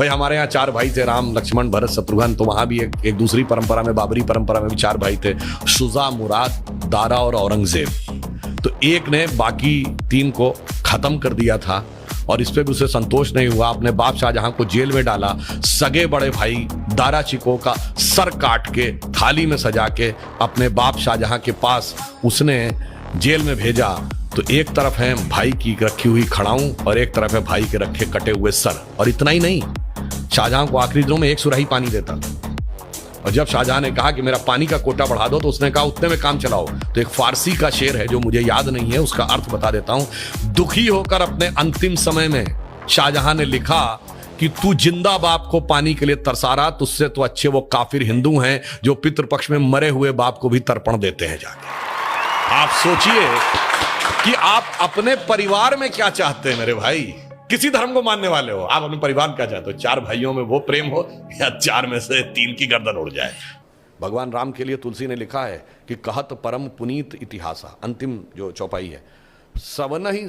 भाई हमारे यहाँ 4 भाई थे, राम लक्ष्मण भरत शत्रुघ्न, तो वहां भी एक दूसरी परंपरा में, बाबरी परंपरा में भी 4 भाई थे, शुजा, मुराद, दारा और औरंगजेब। तो एक ने बाकी 3 को खत्म कर दिया था और इस पे भी उसे संतोष नहीं हुआ, अपने बाप शाहजहां को जेल में डाला। सगे बड़े भाई दारा चिको का सर काट के थाली में सजा के अपने बाप शाहजहां के पास उसने जेल में भेजा। तो एक तरफ है भाई की रखी हुई खड़ाऊं और एक तरफ है भाई के रखे कटे हुए सर। और इतना ही नहीं, शाहजहां को आखिरी दिनों में 1 सुराही पानी देता था और जब शाहजहां ने कहा कि मेरा पानी का कोटा बढ़ा दो तो उसने कहा उतने में काम चलाओ। तो एक फारसी का शेर है जो मुझे याद नहीं है, उसका अर्थ बता देता हूं। दुखी होकर अपने अंतिम समय में शाहजहां ने लिखा कि तू जिंदा बाप को पानी के लिए तरसा रहा, तुझसे तो अच्छे वो काफिर हिंदू हैं जो पितृपक्ष में मरे हुए बाप को भी तर्पण देते हैं जाके। आप सोचिए कि आप अपने परिवार में क्या चाहते हैं मेरे भाई। किसी धर्म को मानने वाले हो, आप अपने परिवार में क्या चाहते हो? 4 भाइयों में वो प्रेम हो या 4 में से 3 की गर्दन उड़ जाए। भगवान राम के लिए तुलसी ने लिखा है कि कहत परम पुनीत इतिहासा, अंतिम जो चौपाई है, सवन ही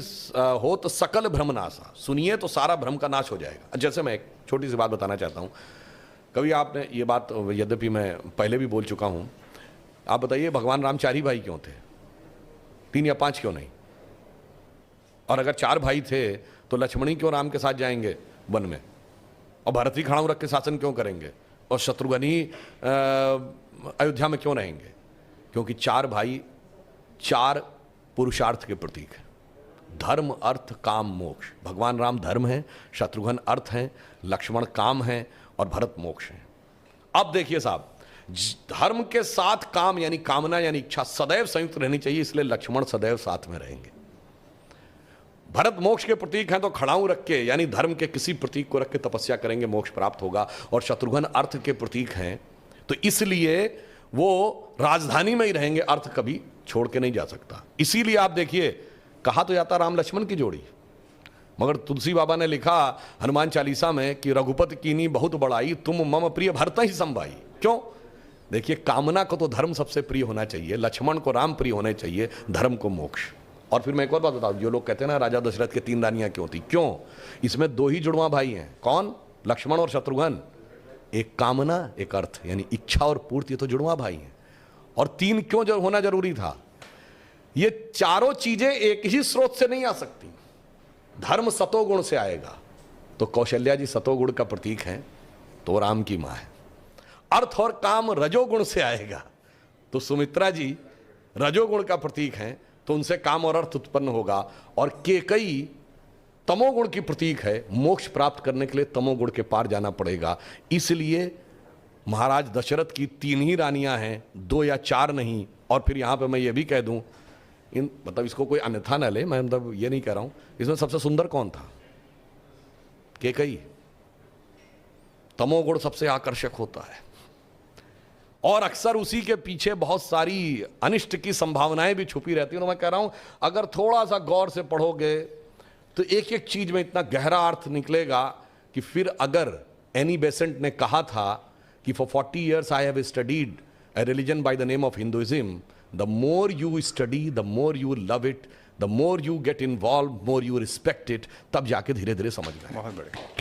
हो तो सकल भ्रम नासा, सुनिए तो सारा भ्रम का नाश हो जाएगा। जैसे मैं एक छोटी सी बात बताना चाहता हूं, कभी आपने ये बात, यद्यपि मैं पहले भी बोल चुका हूं, आप बताइए भगवान राम 4 ही भाई क्यों थे? 3 या 5 क्यों नहीं? और अगर 4 भाई थे तो लक्ष्मणी क्यों राम के साथ जाएंगे वन में, और भरत ही खड़ाऊ रख के शासन क्यों करेंगे, और शत्रुघ्न ही अयोध्या में क्यों रहेंगे? क्योंकि 4 भाई 4 पुरुषार्थ के प्रतीक हैं, धर्म अर्थ काम मोक्ष। भगवान राम धर्म है, शत्रुघ्न अर्थ हैं, लक्ष्मण काम है और भरत मोक्ष है। अब देखिए साहब, धर्म के साथ काम यानी कामना यानी इच्छा सदैव संयुक्त रहनी चाहिए, इसलिए लक्ष्मण सदैव साथ में रहेंगे। भरत मोक्ष के प्रतीक हैं तो खड़ाऊ रख के यानी धर्म के किसी प्रतीक को रख के तपस्या करेंगे, मोक्ष प्राप्त होगा। और शत्रुघ्न अर्थ के प्रतीक हैं तो इसलिए वो राजधानी में ही रहेंगे, अर्थ कभी छोड़ के नहीं जा सकता। इसीलिए आप देखिए, कहा तो जाता राम लक्ष्मण की जोड़ी, मगर तुलसी बाबा ने लिखा हनुमान चालीसा में कि रघुपति कीनी बहुत बड़ाई, तुम मम प्रिय भरत ही संभाई। क्यों? देखिए, कामना को तो धर्म सबसे प्रिय होना चाहिए, लक्ष्मण को राम प्रिय होने चाहिए, धर्म को मोक्ष। और फिर मैं एक और बात बताऊं, जो लोग कहते हैं ना राजा दशरथ के 3 रानियां क्यों थी, क्यों? इसमें 2 ही जुड़वा भाई हैं। कौन? लक्ष्मण और शत्रुघ्न। एक कामना एक अर्थ यानी इच्छा और पूर्ति, तो जुड़वा भाई हैं। और 3 क्यों जो होना जरूरी था? ये चारों चीजें एक ही स्रोत से नहीं आ सकती। धर्म सतोगुण से आएगा तो कौशल्या जी सतोगुण का प्रतीक हैं, तो राम की मां है। अर्थ और काम रजोगुण से आएगा तो सुमित्रा जी रजोगुण का प्रतीक हैं, तो उनसे काम और अर्थ उत्पन्न होगा। और केकई तमोगुण की प्रतीक है, मोक्ष प्राप्त करने के लिए तमोगुण के पार जाना पड़ेगा। इसलिए महाराज दशरथ की 3 ही रानियां हैं, 2 या 4 नहीं। और फिर यहां पे मैं ये भी कह दूं, मतलब इसको कोई अन्यथा न ले, मैं मतलब ये नहीं कह रहा हूं, इसमें सबसे सुंदर कौन था? केकई। तमोगुण सबसे आकर्षक होता है और अक्सर उसी के पीछे बहुत सारी अनिष्ट की संभावनाएं भी छुपी रहती हैं। मैं कह रहा हूं, अगर थोड़ा सा गौर से पढ़ोगे तो एक एक चीज में इतना गहरा अर्थ निकलेगा कि फिर अगर एनी बेसेंट ने कहा था कि for 40 years I have studied a religion by the name of Hinduism, the more you study, the more you love it, the more you get involved, more you respect it, तब जाके धीरे धीरे समझ में आए। बहुत बढ़िया।